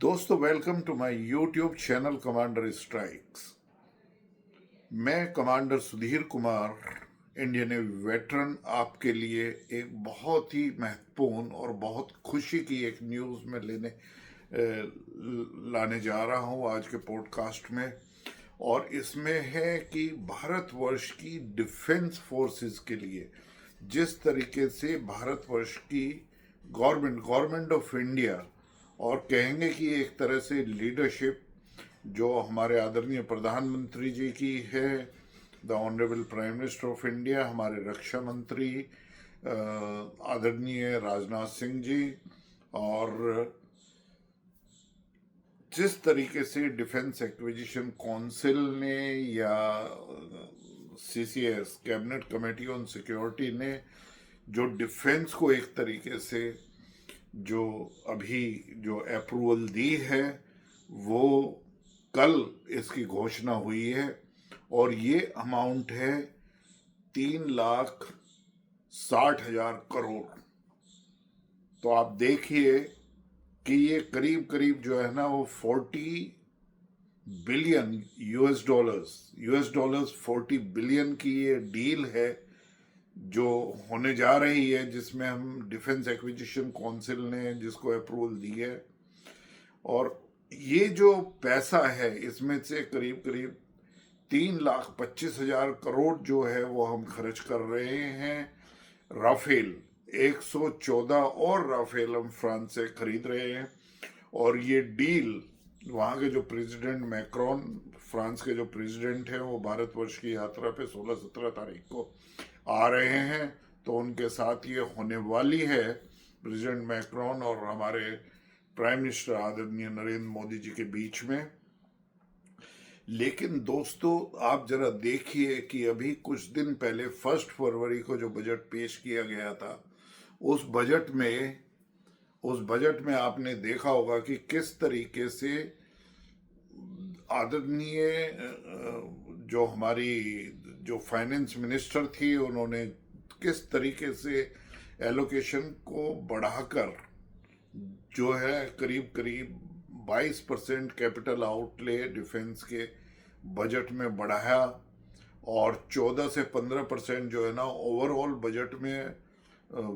दोस्तों, welcome to my YouTube channel commander strikes. मैं commander Sudhir Kumar, Indian navy veteran, आपके लिए एक बहुत ही महत्वपूर्ण और बहुत खुशी की एक न्यूज़ में लाने जा रहा हूं आज के पॉडकास्ट में। और इसमें है कि भारतवर्ष की डिफेंस फोर्सेस के लिए जिस तरीके से भारतवर्ष की गवर्नमेंट ऑफ इंडिया, और कहेंगे कि एक तरह से लीडरशिप जो हमारे आदरणीय प्रधानमंत्री जी की है, the honourable prime minister of India, हमारे रक्षा मंत्री आदरणीय राजनाथ सिंह जी, और जिस तरीके से डिफेंस एक्विजिशन काउंसिल ने या CCS, cabinet committee on security ने जो डिफेंस को एक तरीके से जो अभी जो अप्रूवल दी है, वो कल इसकी घोषणा हुई है। और ये अमाउंट है 3,60,000 करोड़। तो आप देखिए कि ये करीब करीब जो है ना, वो 40 बिलियन यूएस डॉलर्स 40 बिलियन की ये डील है जो होने जा रही है, जिसमें हम डिफेंस एक्विजिशन काउंसिल ने जिसको अप्रूवल दी है। और ये जो पैसा है, इसमें से करीब करीब 3,25,000 करोड़ जो है वो हम खर्च कर रहे हैं राफेल। 114 और राफेल हम फ्रांस से खरीद रहे हैं। और ये डील, वहाँ के जो प्रेसिडेंट मैक्रोन, फ्रांस के जो प्रेसिडेंट हैं, वो भारतवर्ष की यात्रा पे 16-17 तारीख को आ रहे हैं, तो उनके साथ ये होने वाली है, प्रेसिडेंट मैक्रोन और हमारे प्राइम मिनिस्टर आदरणीय नरेंद्र मोदी जी के बीच में। लेकिन दोस्तों, आप जरा देखिए कि अभी कुछ दिन पहले 1 फरवरी को जो बजट पेश किया गया था, उस बजट में आपने देखा होगा कि किस तरीके से आदरणीय जो हमारी जो फाइनेंस मिनिस्टर थी, उन्होंने किस तरीके से एलोकेशन को बढ़ाकर जो है करीब करीब 22% कैपिटल आउटले डिफेंस के बजट में बढ़ाया, और 14 से 15% जो है ना ओवरऑल बजट में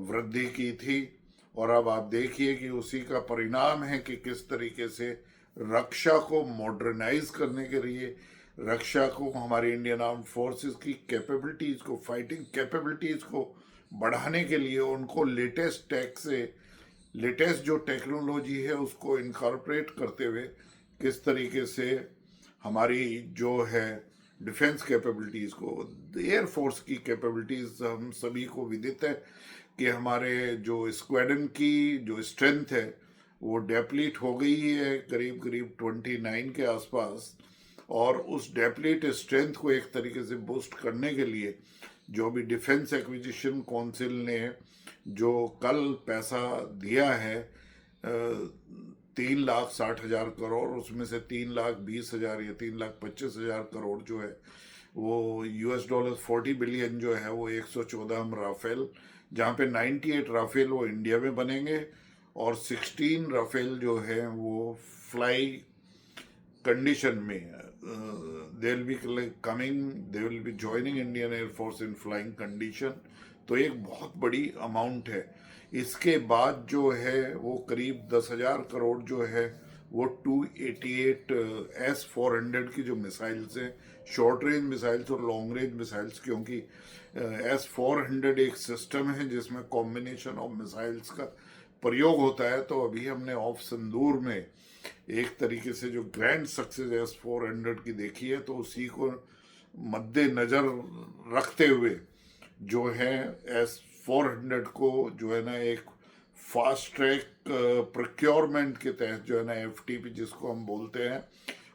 वृद्धि की थी। और अब आप देखिए कि उसी का परिणाम है कि किस तरीके से रक्षा को मॉडर्नाइज करने के लिए, रक्षा को, हमारी इंडियन आर्म फोर्सेस की कैपेबिलिटीज़ को, फाइटिंग कैपेबिलिटीज़ को बढ़ाने के लिए उनको लेटेस्ट टेक से, लेटेस्ट जो टेक्नोलॉजी है उसको इनकॉर्पोरेट करते हुए किस तरीके से हमारी जो है डिफेंस कैपेबिलिटीज़ को, एयरफोर्स की कैपेबिलिटीज़, हम सभी को विदित है कि हमारे जो स्क्वाड्रन की जो स्ट्रेंथ है वो डेप्लीट हो गई है करीब करीब 29 के आसपास। और उस डेप्लीट स्ट्रेंथ को एक तरीके से बूस्ट करने के लिए जो भी डिफेंस एक्विजिशन काउंसिल ने जो कल पैसा दिया है 3,60,000 करोड़, उसमें से 3,20,000 या 3,25,000 करोड़ जो है वो US$ 40 बिलियन जो है वो 114 हम राफेल, जहाँ पे 98 राफेल वो इंडिया में बनेंगे, और 16 राफेल जो है वो फ्लाई कंडीशन में they will be coming, they will be joining Indian air force in flying condition. तो एक बहुत बड़ी अमाउंट है। इसके बाद जो है वो करीब 10,000 करोड़ जो है वो 288 S-400 की जो मिसाइल्स हैं, शॉर्ट रेंज मिसाइल्स और लॉन्ग रेंज मिसाइल्स, क्योंकि S-400 एक सिस्टम है जिसमें कॉम्बिनेशन ऑफ मिसाइल्स का प्रयोग होता है। तो अभी हमने ऑफ संदूर में एक तरीके से जो ग्रैंड सक्सेस S-400 की देखी है, तो उसी को मद्देनजर रखते हुए जो है S-400 को जो है ना एक फास्ट ट्रैक प्रोक्योरमेंट के तहत जो है ना FTP जिसको हम बोलते हैं,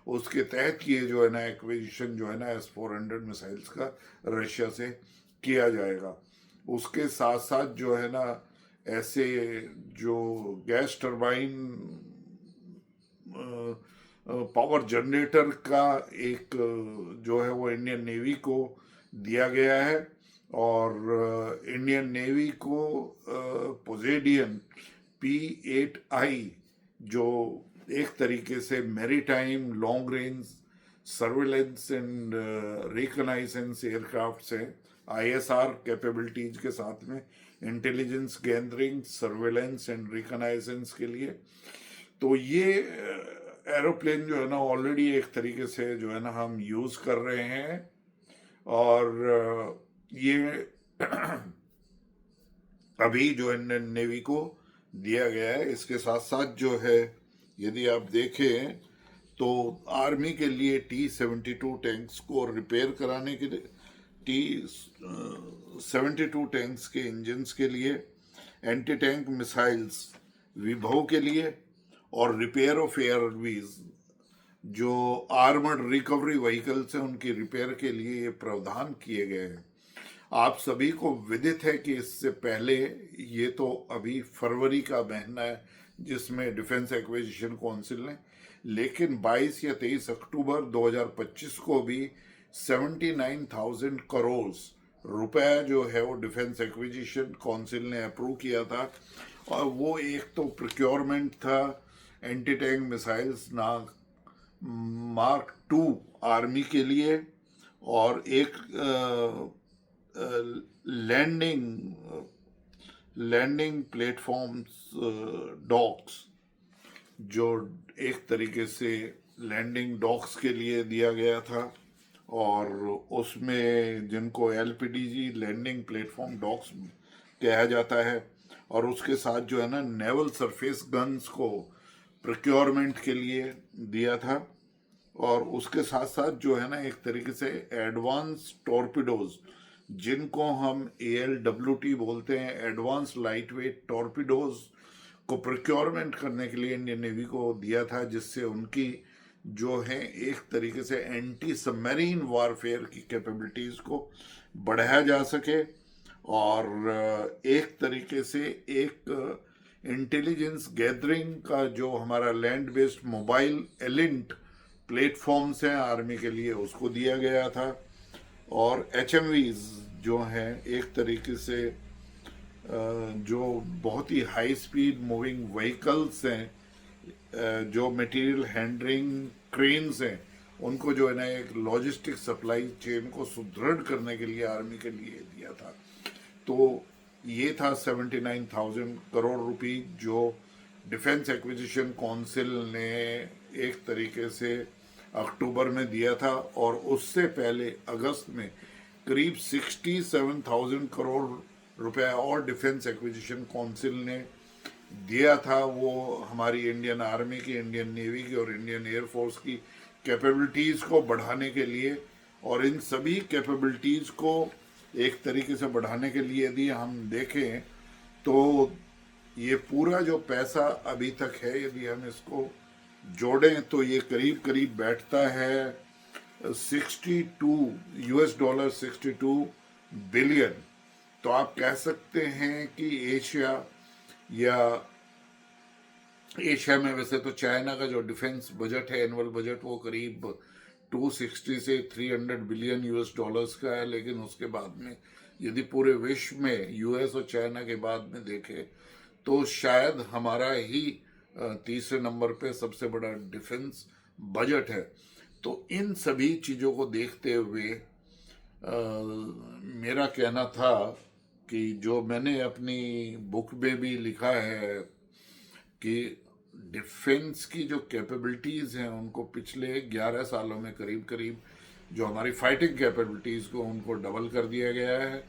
उसके तहत ये जो है ना एक्विजिशन जो है ना S-400 मिसाइल्स का रशिया से किया जाएगा। उसके साथ साथ जो है ना ऐसे जो गैस टरबाइन पावर जनरेटर का एक जो है वो इंडियन नेवी को दिया गया है। और इंडियन नेवी को पोसेडियन P-8I जो एक तरीके से maritime long range surveillance and reconnaissance aircraft हैं, आईएसआर कैपेबिलिटीज के साथ में intelligence gathering surveillance and reconnaissance के लिए। तो ये एरोप्लेन जो है ना ऑलरेडी एक तरीके से जो है ना हम यूज कर रहे हैं, और ये अभी जो इंडियन नेवी को दिया गया है। इसके साथ साथ जो है यदि आप देखें तो आर्मी के लिए T-72 टैंक्स को रिपेयर कराने के लिए, T-72 टैंक्स के इंजन्स के लिए, एंटी टैंक मिसाइल्स विभव के लिए, और रिपेयर ऑफ एयरवीज जो आर्मर्ड रिकवरी व्हीकल्स हैं उनकी रिपेयर के लिए ये प्रावधान किए गए हैं। आप सभी को विदित है कि इससे पहले, ये तो अभी फरवरी का महीना है जिसमें डिफेंस एक्विजिशन काउंसिल ने, लेकिन 22 या 23 अक्टूबर 2025 को भी 79,000 करोड़ रुपए जो है वो डिफेंस एक्विजिशन काउंसिल ने अप्रूव किया था। और वो एक तो प्रोक्योरमेंट था anti tank missiles mark 2 army के लिए, और एक लैंडिंग प्लेटफॉर्म्स डॉक्स, जो एक तरीके से लैंडिंग डॉक्स के लिए दिया गया था, और उसमें जिनको LPDG लैंडिंग प्लेटफॉर्म डॉक्स कहा जाता है, और उसके साथ जो है ना नेवल सरफेस गन्स को प्रोक्योरमेंट के लिए दिया था, और उसके साथ साथ जो है ना एक तरीके से एडवांस टॉर्पिडोज जिनको हम ALWT बोलते हैं, एडवांस लाइट वेट टॉर्पिडोज को प्रोक्योरमेंट करने के लिए इंडियन नेवी को दिया था, जिससे उनकी जो है एक तरीके से एंटी सबमरीन वारफेयर की कैपेबिलिटीज को बढ़ाया जा सके, और एक तरीके से एक इंटेलिजेंस गैदरिंग का जो हमारा लैंड बेस्ड मोबाइल एलिंट प्लेटफॉर्म्स हैं आर्मी के लिए उसको दिया गया था, और HMVs जो हैं एक तरीके से जो बहुत ही हाई स्पीड मूविंग व्हीकल्स हैं, जो मटेरियल हैंडलिंग क्रेन्स हैं, उनको जो है ना एक लॉजिस्टिक सप्लाई चेन को सुदृढ़ करने के लिए आर्मी के लिए दिया था। तो ये था 79,000 करोड़ रुपए जो डिफेंस एक्विजिशन काउंसिल ने एक तरीके से अक्टूबर में दिया था, और उससे पहले अगस्त में करीब 67,000 करोड़ रुपए और डिफेंस एक्विजिशन काउंसिल ने दिया था। वो हमारी इंडियन आर्मी की, इंडियन नेवी की और इंडियन एयरफोर्स की कैपेबिलिटीज़ को बढ़ाने के लिए, और इन सभी कैपेबिलिटीज़ को एक तरीके से बढ़ाने के लिए यदि हम देखें तो ये पूरा जो पैसा अभी तक है, यदि हम इसको जोड़ें तो ये करीब करीब बैठता है $62 बिलियन। तो आप कह सकते हैं कि एशिया में वैसे तो चाइना का जो डिफेंस बजट है, एनुअल बजट, वो करीब 260 से 300 बिलियन US का है, लेकिन उसके बाद में यदि पूरे विश्व में US और चाइना के बाद में देखें तो शायद हमारा ही तीसरे नंबर पे सबसे बड़ा डिफेंस बजट है। तो इन सभी चीज़ों को देखते हुए मेरा कहना था कि जो मैंने अपनी बुक में भी लिखा है कि डिफेंस की जो कैपेबिलिटीज़ हैं उनको पिछले 11 सालों में करीब करीब जो हमारी फाइटिंग कैपेबिलिटीज़ को उनको डबल कर दिया गया है,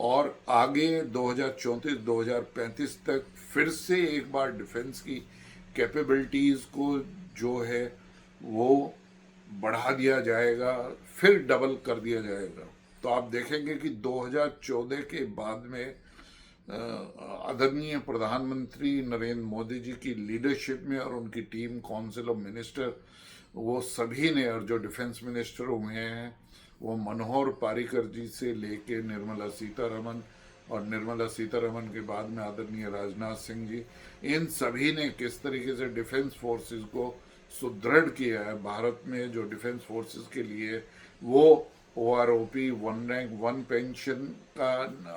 और आगे 2034-2035 तक फिर से एक बार डिफेंस की कैपेबिलिटीज़ को जो है वो बढ़ा दिया जाएगा, फिर डबल कर दिया जाएगा। तो आप देखेंगे कि 2014 के बाद में आदरणीय प्रधानमंत्री नरेंद्र मोदी जी की लीडरशिप में और उनकी टीम, काउंसिल ऑफ मिनिस्टर, वो सभी ने, और जो डिफेंस मिनिस्टर हुए हैं वो मनोहर पारिकर जी से लेके निर्मला सीतारमन, और निर्मला सीतारमन के बाद में आदरणीय राजनाथ सिंह जी, इन सभी ने किस तरीके से डिफेंस फोर्सेस को सुदृढ़ किया है। भारत में जो डिफेंस फोर्सेस के लिए वो OROP, 1 रैंक 1 पेंशन का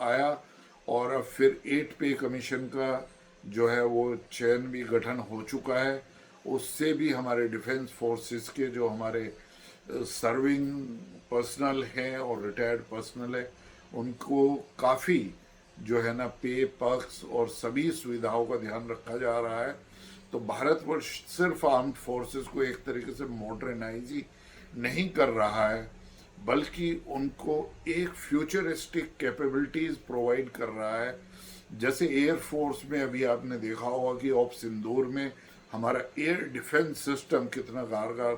आया, और अब फिर 8 पे कमीशन का जो है वो चयन भी गठन हो चुका है, उससे भी हमारे डिफेंस फोर्सेस के जो हमारे सर्विंग पर्सनल हैं और रिटायर्ड पर्सनल है, उनको काफ़ी जो है ना पे पर्क्स और सभी सुविधाओं का ध्यान रखा जा रहा है। तो भारतवर्ष सिर्फ आर्म्ड फोर्सेस को एक तरीके से मॉडर्नाइज ही नहीं कर रहा है, बल्कि उनको एक फ्यूचरिस्टिक कैपेबिलिटीज प्रोवाइड कर रहा है। जैसे एयरफोर्स में अभी आपने देखा होगा कि ऑप सिंदूर में हमारा एयर डिफेंस सिस्टम कितना कारगर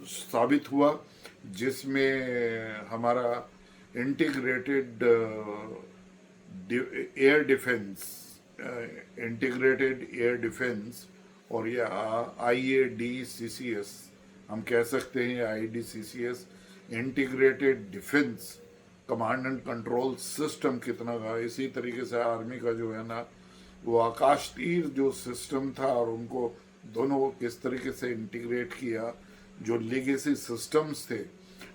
साबित हुआ, जिसमें हमारा integrated air defence integrated air defence और ये IADCCS हम कह सकते हैं, IDCCS integrated defence command and control system कितना था। इसी तरीके से आर्मी का जो है ना वो आकाश तीर जो सिस्टम था, और उनको दोनों को किस तरीके से इंटीग्रेट किया, जो लेगेसी सिस्टम्स थे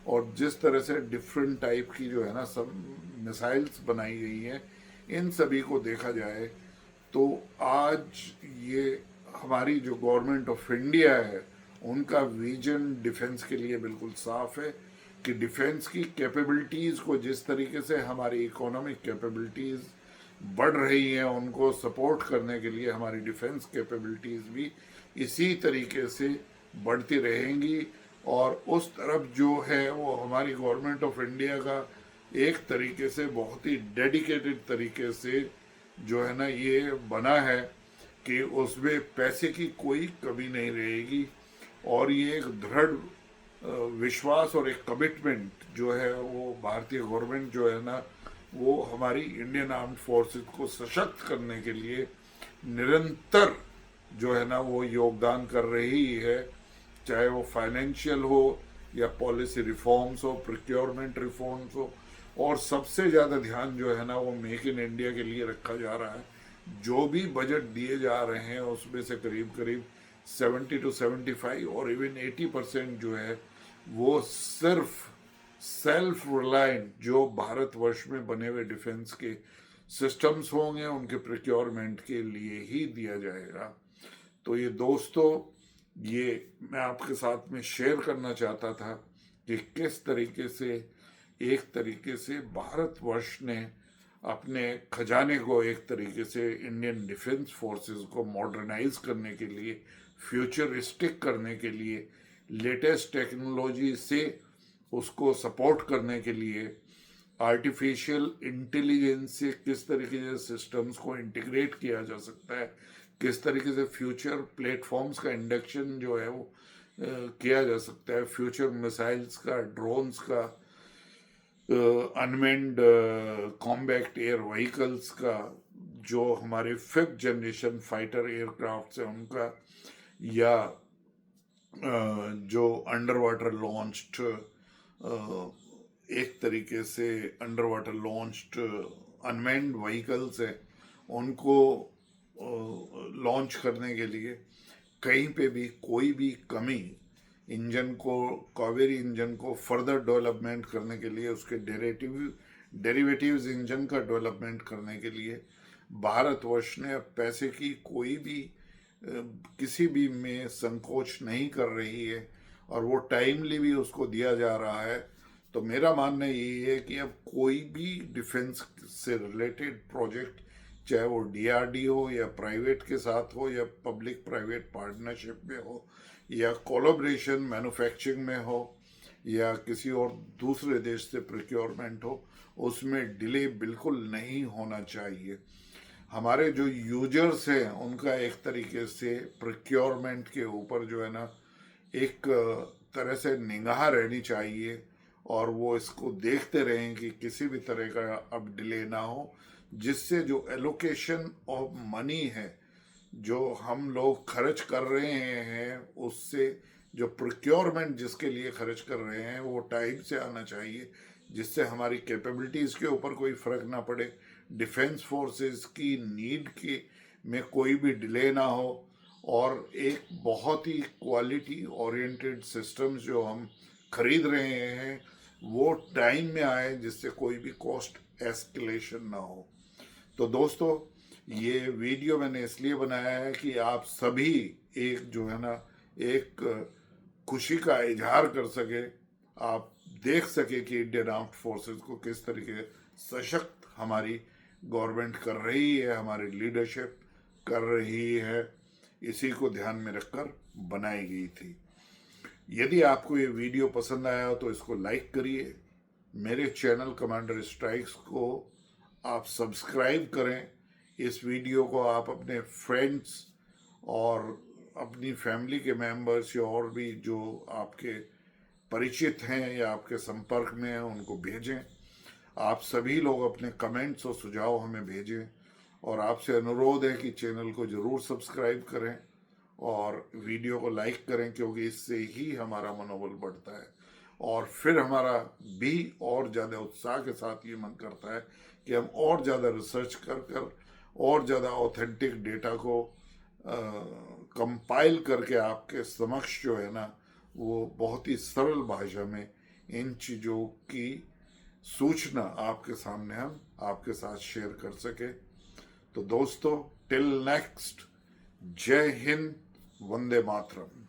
और जिस तरह से डिफरेंट टाइप की जो है ना सब मिसाइल्स बनाई गई हैं, इन सभी को देखा जाए तो आज ये हमारी जो गवर्नमेंट ऑफ इंडिया है उनका विजन डिफेंस के लिए बिल्कुल साफ है कि डिफेंस की कैपेबिलिटीज़ को जिस तरीके से हमारी इकोनॉमिक कैपेबिलिटीज़ बढ़ रही हैं, उनको सपोर्ट करने के लिए हमारी डिफेंस कैपेबिलिटीज़ भी इसी तरीके से बढ़ती रहेंगी। और उस तरफ जो है वो हमारी गवर्नमेंट ऑफ इंडिया का एक तरीके से बहुत ही डेडिकेटेड तरीके से जो है ना ये बना है कि उसमें पैसे की कोई कमी नहीं रहेगी। और ये एक दृढ़ विश्वास और एक कमिटमेंट जो है वो भारतीय गवर्नमेंट जो है ना वो हमारी इंडियन आर्म्ड फोर्सेस को सशक्त करने के लिए निरंतर जो है ना वो योगदान कर रही है, चाहे वो फाइनेंशियल हो या पॉलिसी रिफॉर्म्स हो, प्रोक्योरमेंट रिफॉर्म्स हो। और सबसे ज़्यादा ध्यान जो है ना वो मेक इन इंडिया के लिए रखा जा रहा है। जो भी बजट दिए जा रहे हैं उसमें से करीब करीब 70 to 75 और इवन 80% जो है वो सिर्फ सेल्फ रिलायंट जो भारतवर्ष में बने हुए डिफेंस के सिस्टम्स होंगे उनके प्रोक्योरमेंट के लिए ही दिया जाएगा। तो ये दोस्तों, ये मैं आपके साथ में शेयर करना चाहता था कि किस तरीके से एक तरीके से भारतवर्ष ने अपने खजाने को एक तरीके से इंडियन डिफेंस फोर्सेस को मॉडर्नाइज करने के लिए, फ्यूचरिस्टिक करने के लिए, लेटेस्ट टेक्नोलॉजी से उसको सपोर्ट करने के लिए, आर्टिफिशियल इंटेलिजेंस से किस तरीके से सिस्टम्स को इंटीग्रेट किया जा सकता है, किस तरीके से फ्यूचर प्लेटफॉर्म्स का इंडक्शन जो है वो किया जा सकता है, फ्यूचर मिसाइल्स का, ड्रोन्स का, अनमेन्ड कॉम्बैट एयर व्हीकल्स का, जो हमारे 5th जनरेशन फाइटर एयरक्राफ्ट है उनका, या जो अंडर वाटर लॉन्च्ड एक तरीके से under water launched unmanned vehicles है उनको लॉन्च करने के लिए कहीं पे भी कोई भी कमी, इंजन को, कावेरी इंजन को फर्दर डेवलपमेंट करने के लिए, उसके डेरिवेटिव्स इंजन का डेवलपमेंट करने के लिए भारतवर्ष ने पैसे की कोई भी किसी भी में संकोच नहीं कर रही है और वो टाइमली भी उसको दिया जा रहा है। तो मेरा मानना यही है कि अब कोई भी डिफेंस से रिलेटेड प्रोजेक्ट, चाहे वो DRD हो या प्राइवेट के साथ हो या पब्लिक प्राइवेट पार्टनरशिप में हो या कोलैबोरेशन मैन्युफैक्चरिंग में हो या किसी और दूसरे देश से प्रोक्योरमेंट हो, उसमें डिले बिल्कुल नहीं होना चाहिए। हमारे जो यूजर्स हैं उनका एक तरीके से प्रोक्योरमेंट के ऊपर जो है ना एक तरह से निगाह रहनी चाहिए और वो इसको देखते रहें कि किसी भी तरह का अब डिले ना हो, जिससे जो एलोकेशन ऑफ मनी है जो हम लोग खर्च कर रहे हैं उससे जो प्रोक्योरमेंट जिसके लिए खर्च कर रहे हैं वो टाइम से आना चाहिए, जिससे हमारी कैपेबिलिटीज़ के ऊपर कोई फ़र्क ना पड़े, डिफेंस फोर्सेस की नीड की में कोई भी डिले ना हो और एक बहुत ही क्वालिटी ओरिएंटेड सिस्टम्स जो हम खरीद रहे हैं वो टाइम में आए, जिससे कोई भी कॉस्ट एस्केलेशन ना हो। तो दोस्तों, ये वीडियो मैंने इसलिए बनाया है कि आप सभी एक जो है ना एक खुशी का इजहार कर सके, आप देख सके कि इंडियन आर्म्ड फोर्सेस को किस तरीके सशक्त हमारी गवर्नमेंट कर रही है, हमारी लीडरशिप कर रही है। इसी को ध्यान में रखकर बनाई गई थी। यदि आपको ये वीडियो पसंद आया हो तो इसको लाइक करिए, मेरे चैनल कमांडर स्ट्राइक्स को आप सब्सक्राइब करें, इस वीडियो को आप अपने फ्रेंड्स और अपनी फैमिली के मेंबर्स या और भी जो आपके परिचित हैं या आपके संपर्क में हैं उनको भेजें। आप सभी लोग अपने कमेंट्स और सुझाव हमें भेजें और आपसे अनुरोध है कि चैनल को ज़रूर सब्सक्राइब करें और वीडियो को लाइक करें, क्योंकि इससे ही हमारा मनोबल बढ़ता है और फिर हमारा भी और ज़्यादा उत्साह के साथ ये मन करता है कि हम और ज़्यादा रिसर्च कर और ज़्यादा ऑथेंटिक डेटा को कंपाइल करके आपके समक्ष जो है ना वो बहुत ही सरल भाषा में इन चीज़ों की सूचना आपके सामने हम आपके साथ शेयर कर सके। तो दोस्तों, टिल नेक्स्ट, जय हिंद, वंदे मातरम।